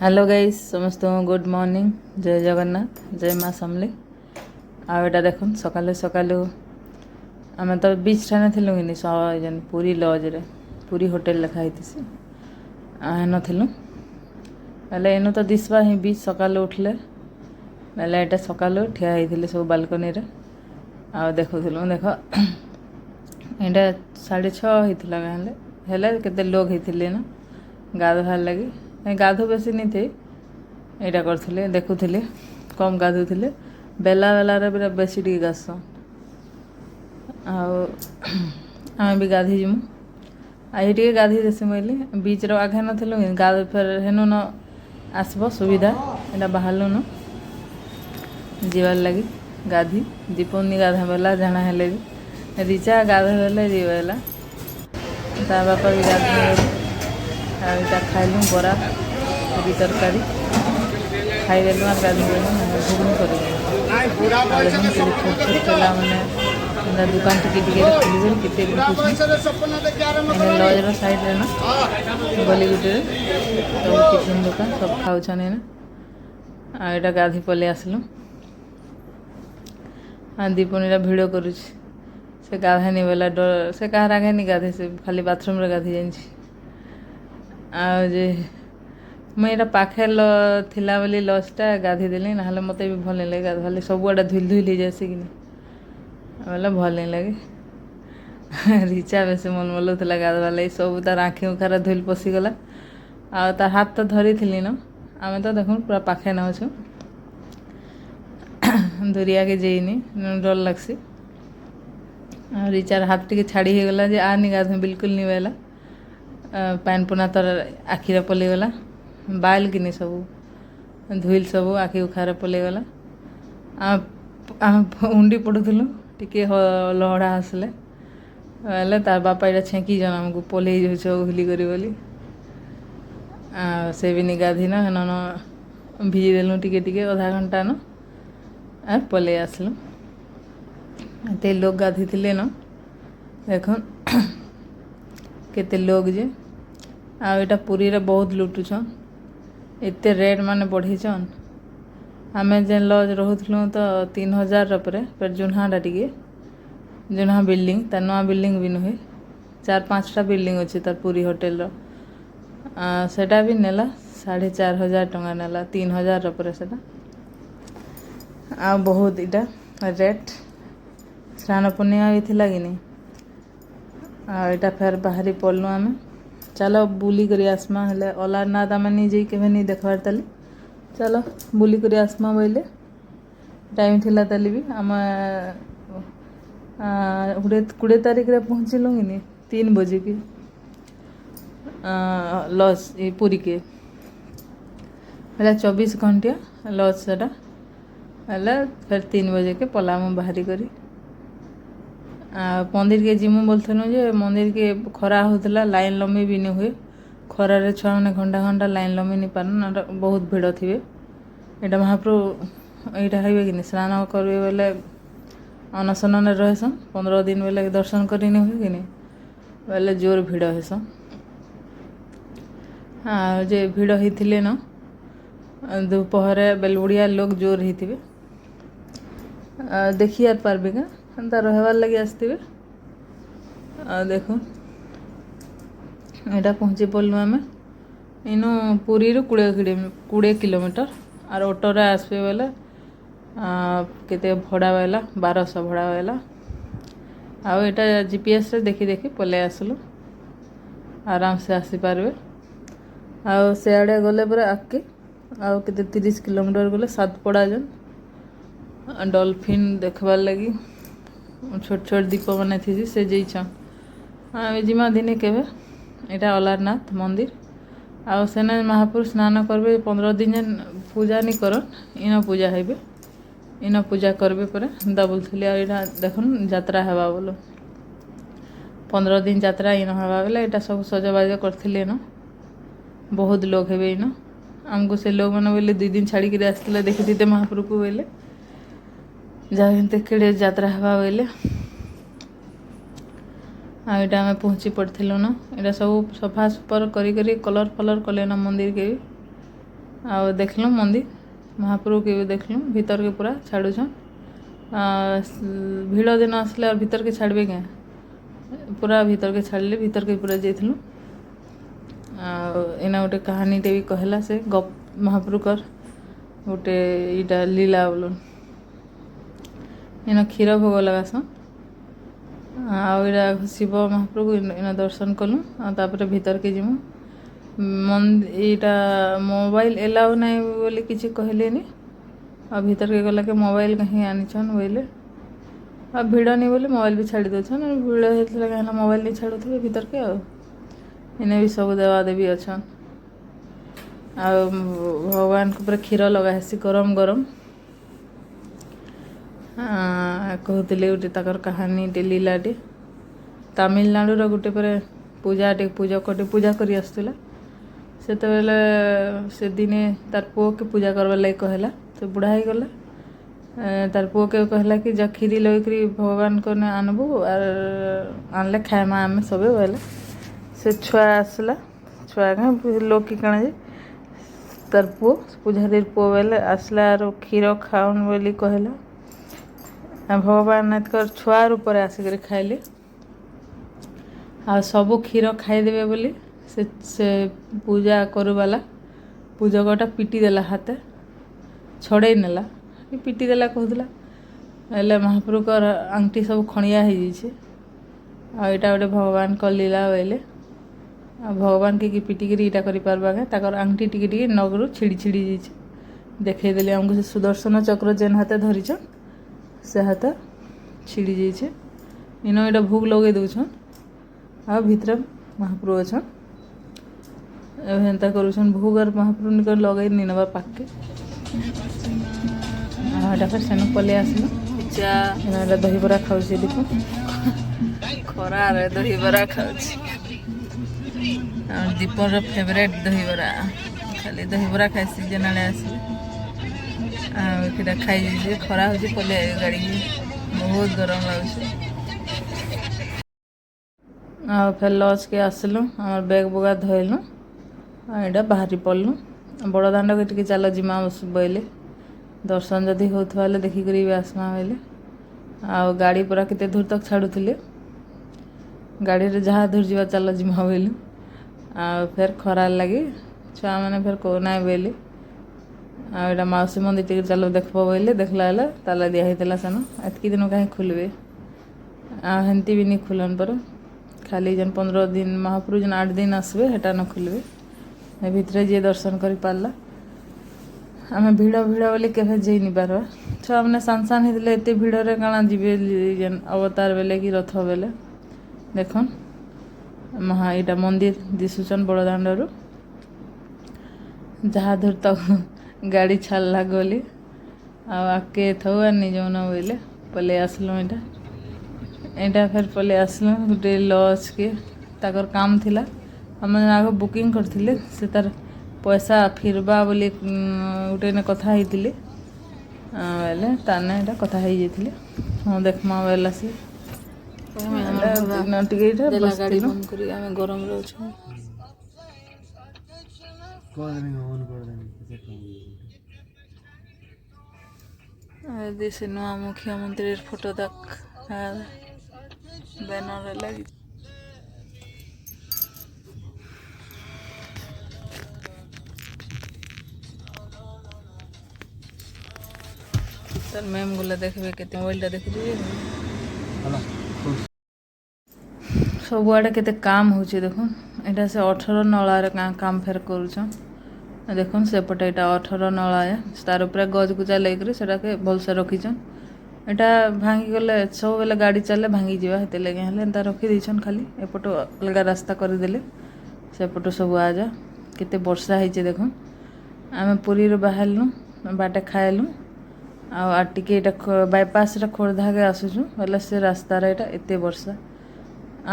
Hello guys समस्त good morning जय जगन्नाथ जय माँ समले आटा देख सकालु सकालु आम तो बीच ठाने थिलु कि जेन पूरी लॉज रे पूरी होटल लिखाई थी आन थिलु बेले एनु तो दिसवा ही बीच सकालु उठले बेले एटा सकालु ठिया होइथिले सब बालकनी रे आ देखुथिलु देख एटा 6:30 होइथिला गाले हेले केते लोग होइथिले ना गाधोहार लगी गाधो बेसी नहीं थे यहाँ करते देखुले कम गाधुले बेला बेलार पूरा बेसी टी गास आम भी गाधी जीमु आई टे गाधी देसी मुझे बीच आगे नु गाध फेर हेनु न आसब सुविधा यहाँ बाहर न जीवार लगी गाधी दीपनी गाधा बेला जाना हेले भी रिचा गाधा बेले जीवाला ता बापा भी गाधी आटा खाइलु बरा पूरी तरकारी खाईदेलु और गाधेलु घुगनी कर छोट छोट चला मैंने दुकान टिके खोल केते लजर साइड रे ना गली गुटे सब टिफिन दुकान सब खाऊन आटा गाधी पलि आसलु दीपनी भिड़ करुच से गाधेनी बेला डर से कहार आगे नहीं गाधे से खाली बाथरूम रे गाधी जाइए मुझे पाखे थिला बोली लजटा गाधी देली ना मत भी भल नहीं लगे गाधवाले सबुआड़ा धुल धुल हो जाए कि बोले भल नहीं लगे रिचा बेस मन मलुला गाधवाले सब तार आँखि उखार धुल पशिगला आ तार हाथ तो धरी थी न आम तो देख पूरा पाखे नौछु दूरिया के जेनी डर लगसी रिचार हाथ टी छाड़ी हो गला जे आनी गाध बिल्कुल नहीं बेला पान पुना तर आखिरे पलिगला बाल कि सब धुल सब आखि उखार पलिगला उंडी पड़ुलु टी लहड़ा आसले बोले तार बापा ये छेकी जन आमको पलि हुली करी बोली से भी नहीं गाधी न भिजी देलु टिके अधा घंटा न पलि आसलु ते लोग गाधी थे न देख केते लोग जे आटा पुरी रे बहुत लुटुछन एते रेट माने बढ़ीछन आमे जेन लज रोथलु तो 3000 पर फिर जुन्हाटा टिके जुन्हा बिल्डिंग तार नुआ बिल्डिंग भी नुहे 4-5टा बिल्डिंग अच्छे तार पूरी होटेल सेटा भी नेला 4500 टंका नेला 3000 पर सेटा आ बहुत इटा रेट स्नान पूर्णिमा भी थिला कि नहीं आटा फिर बाहरी पड़लु आम चलो बुली करी आसमा हेले अलारनाथ आम नहीं जाई केवे नहीं देखबार ताली चलो बुली करी आसमा बोले टाइम थिला ताली भी आम 20 तारीख रे पहुँचलु कि नहीं 3 बजे के लॉज पूरी के हेला 24 घंटिया लॉज सेटा हेला फिर 3 बजे के पलामु बाहरी करी मंदिर के जिमु बोलथनु जे मंदिर के खरा होतला लाइन लंबी भी नहीं हुए खरा रे छुआ मैंने घंटा घंटा लाइन लंबी नहीं पारन बहुत भिड़ थे यहाँ महाप्रभु यहाँ है कि स्नान करेंगे बोले अनशन रहसन 15 दिन बोले दर्शन कर नहीं हुए कि नहीं बोले जोर भिड़ हेसन हाँ जे भिड़ होते न दोपहर बेल बढ़िया लोग जोर होते देखी यार पार्बे का एंता रहबार लगे आसते देखो यहाँ पहुँची पड़लु आम इनु पुरी 20 किलोमीटर और ऑटोरे आसबे बोले केते भड़ा वाला 1200 भड़ा वाला आटा जीपीएस रे देखी देखी पलि आसलु आराम से आसी पारबे आ सियाड़े गले पर आके आउ केते 30 किलोमीटर गले सातपड़ा जन डॉल्फिन देखबार लगी छोट छोट दीप बना थी से जाइछन जिमा दिने केवे एटा अलारनाथ मंदिर आ सेना महापुर स्नान करबे 15 दिन जन पूजा नहीं करन इन पूजा हेबे इन पूजा करबे पर दा बोलथले एटा देखन यात्रा हेबा बोलो 15 दिन यात्रा इन हेबा बेले एटा सब सजबाज करथिले न बहुत लोग हेबे इन हमको से लोग माने बोले 2 दिन छाड़ी के आसथिले देखिते महापुर को बोले जाते यात्रा हवा बोले आटा आम पहुँची पड़ू न यहाँ सब सफा सुपर करी कलर फलर कले ना मंदिर के ଆଉ ଦେଖଲୁ ମନ୍ଦିର महाप्रभु के भी देखलु भीतर के पूरा छाड़ुछन भीड़ दिन आसले और भीतर के छाड़बे क्या पूरा भीतर के छाड़ले भीतर के पूरा जाइलु एना गोटे कहानीटे भी कहला से गप महाप्रभु कर गोटे इटा लीला बोल इन क्षीर भोग लगासन आईटा शिव महाप्रभु इन दर्शन कलु तापर भीतर के जीमु इटा मोबाइल एलाउ नहीं बोली किसी कहलेनी आ भीतर के गला के मोबाइल कहीं आनीछन बोले आ भिड़ नहीं बोले मोबाइल भी छाड़ी दौन भिड़ होता कहीं मोबाइल नहीं छाड़ुवे भीतर के इन्हें भी सब देवा देवी अच्छा आ भगवान को पूरा क्षीर लगा हेसी गरम गरम कहते गोटे तकर कहानी टे लीलाटे तमिलनाडु गोटे पर पूजाटे पूजा करी आसुला से से दिने तार पुओ के पूजा करवार लगे कहला तो बुढ़ा ही गला तार पुओ के कहला कि जा खीरी लगे भगवान को आनबू आर आनले खाएमा आम सब बोले से छुआ आसला छुआ लोग कि कण जे तार पुओ पूजारी पुओ बोले आसला आर क्षीर खाऊन बोली कहला भगवान छुआर ऊपर आसिक खाइले आ सबू क्षीर खाईदेवे बोली से पूजा करूवाला पूजकटा पिटी देला हाथ छड़े नेला पिटी देला कहला हेले महाप्रभु कर आंगठी सब खणिया हो जाइए आईटा गोटे भगवान कर लीला बोले भगवान के पिटिकी इटा कर आंगठी टी नगरू छिड़ी छिड़ी जाइए देखईदेली आमको से सुदर्शन चक्र जेन हाथ धरीछन से हाथ छिड़ी जाइए इन यहाँ भोग लगे दौन आ भितर महाप्रभु अच्छा एंता करुछन भोग और महाप्रभु निकर लगे नहीं नवा पाके फिर सेन पले आसला दही बरा खाऊ देखो खरा दही बरा खाऊ दीपर फेवरेट दही बरा खाली दही बरा खाई जेना आसला खाई खरा हो पले गाड़ी बहुत गरम लगे फिर लॉज के आसलु आम बैग बुगा धोलु यहाँ बाहरी पड़लु बड़ दाण्ड के टी चल जिमा बोले दर्शन जदि होता देखिक आसमा बोले आ गाड़ी पूरा केते दूर तक छाड़ुले गाड़ी रे जहाँ दूर जा चल जिमा बोलु आ फिर खरार लगे छुआ मैंने फिर कहना बोले आईटा मौसी मंदिर टी चल देख बोले देखला ताला दिखाई सेन एतक दिन कहीं खुलबे आमती भी नहीं खुलन पर खाली जन 15 दिन महाप्रभु जन 8 दिन आसबे हेटा न खुलबे भितर जी दर्शन कर पारला आम भिड़ भिड़ बोले केवे जाई नहीं पारवा छुआ मैंने सान सान होते एत भिड़े काଣା जीवे जेन अवतार बेले कि रथ बेले देखन महा इटा मंदिर दिशुचन बड़ दाण्डरू जहाँ दूर तक गाड़ी छाड़ला गली आके थौ नहीं जाऊन बोले पले आसलु एटा फिर पले आसलु गोटे लॉज के ताकर काम थिला हम आग बुकिंग करथिले से तार पैसा फिरबा बोली गोटे ने कथा होइतिले बोले ताने एटा कथा हो जाइतिले हाँ देखमा बोला से गाड़ी बंद करी आमे गरम रहछु देशे नुआ मुख्यमंत्री फोटो देख बैनर लगी सर मैम गुला देखबे केते मोबाइल देख सब आड़े केते काम होचे देखो एटा से 18 नला रे काम फेर करूछन देखो सेपटे एटा 18 नला है तार ऊपर गज गुजा लेकर सेटा के भल से रखीछन एटा भांगी गले सब बेले गाड़ी चले भांगी जावा हेते लगे हेले एंता रखी दीछन खाली एपटो अलग रास्ता कर देले सेपटो सब आ जा केते वर्षा ହେଇचे देखो आमे पुरी रे बाहरलु बाटे खाइलु आ टिके एटा बाईपास रे खोरधा के आसुछु बोले से रास्ता रे एटा एते वर्षा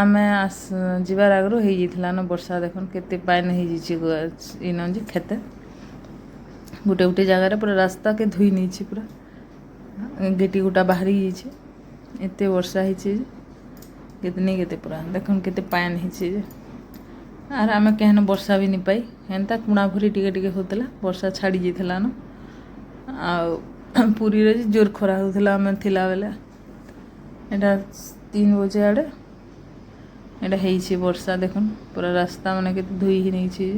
आमे जीवार आगरो हो जाइथिला न वर्षा देखन केते पाइन हो जाइछि इन जे खेते गोटे गोटे जगह पूरा रास्ता के धोई नहीं छी पूरा गेटी गोटा बाहरी जाइए एते वर्षा होते पूरा देखन केते पाइन होते आर आम कहन वर्षा भी नहीं पाई ହେନ୍ତା କୁଣାଭୁରି ଟିକେ ଟିକେ ହେଉଥିଲା ବର୍ଷା ଛାଡ଼ି ଯାଇଥିଲା ନ ଆଉ ପୁରୀରେ ଜୋର ଖରା ହେଉଥିଲା ଆମେ ଥିଲାବେଲେ ଏଇଟା 3 ବଜେ ଆଡ଼େ ଏଇଟା ହେଇଛି ବର୍ଷା ଦେଖୁନ୍ ପୁରା ରାସ୍ତା ମାନେ କେତେ ଧୋଇ ହେଇ ନେଇଛି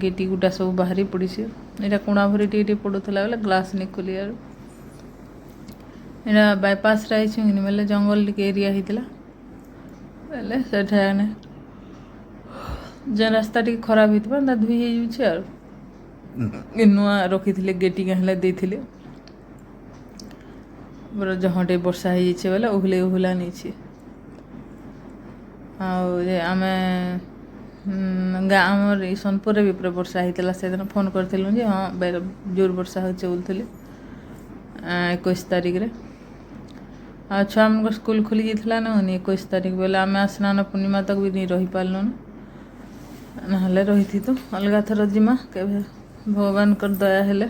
ଗେଟି ଗୁଟା ସବୁ ବାହାରି ପଡ଼ିଛି ଏଇଟା କୁଣାଭୁରି ଟିକେ ଟିକେ ପଡ଼ୁଥିଲା ବେଲେ ଗ୍ଲାସ୍ ନେଇ ଖୋଲିଆରୁ ଏଇଟା ବାଇପାସ୍ରେ ଆଇଛୁ କି ବେଲେ ଜଙ୍ଗଲ ଟିକେ ଏରିଆ ହେଇଥିଲା ବେଲେ ସେଠାନେ ଯେ ରାସ୍ତା ଟିକେ ଖରାପ ହେଇଥିବା ତା ଧୋଇ ହେଇଯାଉଛି ଆଉ ନୂଆ ରଖିଥିଲେ ଗେଟି କାଁ ହେଲେ ଦେଇଥିଲେ ପୁରା ଜହ ଟିକେ ବର୍ଷା ହେଇଯାଇଛି ବେଲେ ଓହୁଲା ନେଇଛି ଆଉ ଯେ ଆମେ ଗାଁ ଆମର ଏଇ ସୋନପୁରରେ ବି ପୁରା ବର୍ଷା ହେଇଥିଲା ସେଦିନ ଫୋନ୍ କରିଥିଲୁ ଯେ ହଁ ଜୋର ବର୍ଷା ହେଉଛି ବୋଲୁଥିଲି 21 ତାରିଖରେ ଆଉ ଛୁଆମାନଙ୍କ ସ୍କୁଲ ଖୋଲି ଯାଇଥିଲା ନା 21 ତାରିଖ ବେଲେ ଆମେ ସ୍ନାନ ପୂର୍ଣ୍ଣିମା ତକ ବି ନେଇ ରହିପାରିଲୁ ନହେଲେ ରହିଥିତୁ ଅଲଗା ଥର ଯିମା କେବେ ଭଗବାନଙ୍କର ଦୟା ହେଲେ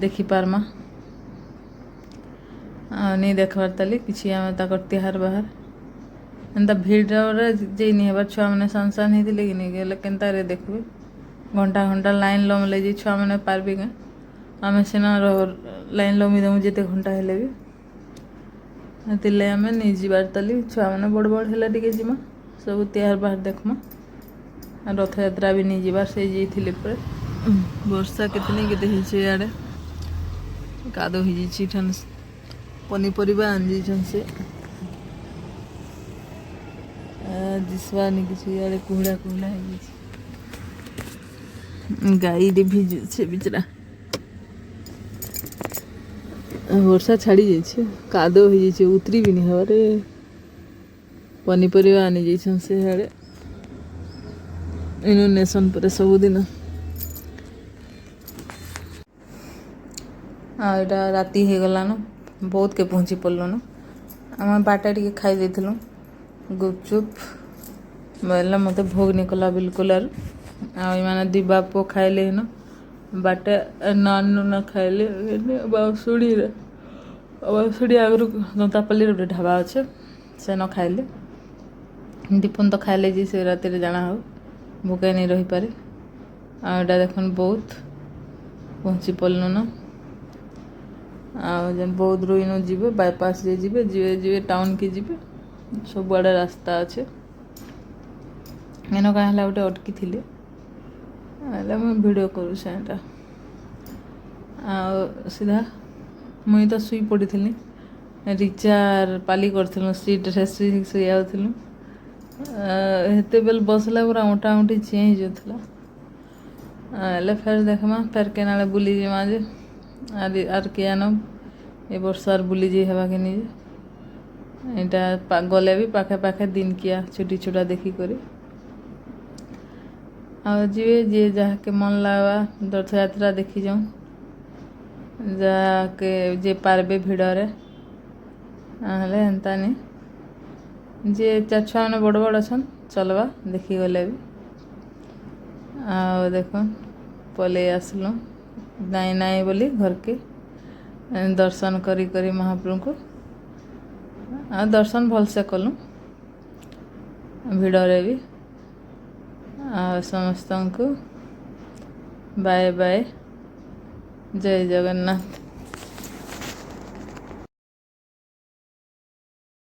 ଦେଖିପାରମା ଆଉ ନେଇ ଦେଖବାର୍ ତାଲି କିଛି ଆମେ ତାଙ୍କର ତିହାର ବାହାର ଏନ୍ତା ଭିଡ଼ରେ ଯାଇନି ହେବାର ଛୁଆମାନେ ସାନ୍ ହେଇଥିଲେ କି ନେଇ ଗଲେ କେନ୍ତାରେ ଦେଖିବେ ଘଣ୍ଟା ଘଣ୍ଟା ଲାଇନ୍ ଲମ୍ଲେ ଯେ ଛୁଆମାନେ ପାରବେ କାଁ ଆମେ ସିନା ଲାଇନ୍ ଲମ୍ବି ଦେମୁ ଯେତେ ଘଣ୍ଟା ହେଲେ ବି ହେଥିର୍ଲାଗି ଆମେ ନେଇ ଯିବାର ତାଲି ଛୁଆମାନେ ବଡ଼ ହେଲେ ଟିକେ ଯିମା ସବୁ ତିହାର ବାହାର ଦେଖ୍ମା ଆଉ ରଥଯାତ୍ରା ବି ନେଇ ଯିବାର ସେ ଯାଇଥିଲେ ପରେ ବର୍ଷା କେତେ ହେଇଛି ଇଆଡ଼େ କାଦो ହେଇଯାଇଛି ଠାନ୍ ପନିପରିବା ଆଣିଯାଇଛନ୍ ସେ ଦିଶବାନି କିଛି ଇଆଡ଼େ କୁହୁଡ଼ା ହେଇଯାଇଛି ଗାଈରେ ଭିଜୁଛେ ବିଚରା ବର୍ଷା ଛାଡ଼ି ଯାଇଛି କାଦୋ ହେଇଯାଇଛି ଉତରି ବି ନି ହେବାରେ ପନିପରିବା ଆଣିଯାଇଛନ୍ ସେ ଇଆଡ଼େ ଇନୁ ନେସନ୍ ପରେ ସବୁଦିନ ଆଉ ଏଇଟା ରାତି ହେଇଗଲାନ ବହୁତକେ ପହଞ୍ଚି ପଡ଼ିଲୁନ ଆମେ ବାଟେ ଟିକେ ଖାଇ ଦେଇଥିଲୁ ଗୁପଚୁପ୍ ବୋଇଲେ ମୋତେ ଭୋଗ ନି କଲା ବିଲକୁଲ ଆଉ ଏମାନେ ଦୁଇ ବାପ ପୁଅ ଖାଇଲେ ହେନ ବାଟେ ନାନ ଖାଇଲେ ବାଉଁଶୁଡ଼ି ଆଗରୁ ଦନ୍ତାପଲ୍ଲୀର ଗୋଟେ ଢାବା ଅଛେ ସେନ ଖାଇଲେ ଦୀପନ ତ ଖାଇଲେ ଯେ ସେ ରାତିରେ ଜାଣା ହଉ ଭୋକେ ନେଇ ରହିପାରେ ଆଉ ଏଇଟା ଦେଖୁନ୍ ବହୁତ ପହଞ୍ଚି ପଡ଼ିଲୁନ ଆଉ ଯେନ୍ ବୌଦ୍ଧରୁ ଇନୁ ଯିବେ ବାଇପାସ୍ ଯିବେ ଟାଉନ୍କେ ଯିବେ ସବୁଆଡ଼େ ରାସ୍ତା ଅଛେ ଏନ କାଁ ହେଲା ଗୋଟେ ଅଟକିଥିଲେ ହେଲେ ମୁଇଁ ଭିଡ଼ିଓ କରୁଛେ ଏଇଟା ଆଉ ସିଧା ମୁଇଁ ତ ଶୋଇ ପଡ଼ିଥିଲି ରିଚାର ପାଲି କରିଥିଲୁ ସିଟ୍ରେ ଶୋଇ ଯାଉଥିଲୁ ହେତେବେଲେ ବସିଲା ପୁରା ଅଣ୍ଟା ଅଣ୍ଟି ଚେଁ ହେଇଯାଉଥିଲା ହେଲେ ଫେର୍ ଦେଖ୍ମା ଫେର୍ କେନାଳେ ବୁଲିଯିମା ଯେ ଆର୍ କିଆନ ଏ ବର୍ଷ ଆର୍ ବୁଲିଯାଇ ହେବା କି ନି ଯେ ଏଇଟା ଗଲେ ବି ପାଖେ ଦିନକିଆ ଛୁଟି ଛୁଟା ଦେଖିକରି ଆଉ ଯିବେ ଯିଏ ଯାହାକେ ମନ ଲାଗ୍ବା ରଥଯାତ୍ରା ଦେଖି ଯାଉଁ ଯାହାକେ ଯେ ପାରବେ ଭିଡ଼ରେ ହେଲେ ହେନ୍ତା ନି ଯେ ଛୁଆମାନେ ବଡ଼ ଅଛନ୍ ଚଲ୍ବା ଦେଖିଗଲେ ବି ଆଉ ଦେଖୁନ୍ ପଲେଇ ଆସିଲୁ ନାଇଁ ବୋଲି ଘରକେ ଦର୍ଶନ କରି ମହାପ୍ରଭୁଙ୍କୁ ଆଉ ଦର୍ଶନ ଭଲସେ କଲୁ ଭିଡ଼ରେ ବି ଆଉ ସମସ୍ତଙ୍କୁ ବାଏ ଜୟ ଜଗନ୍ନାଥ।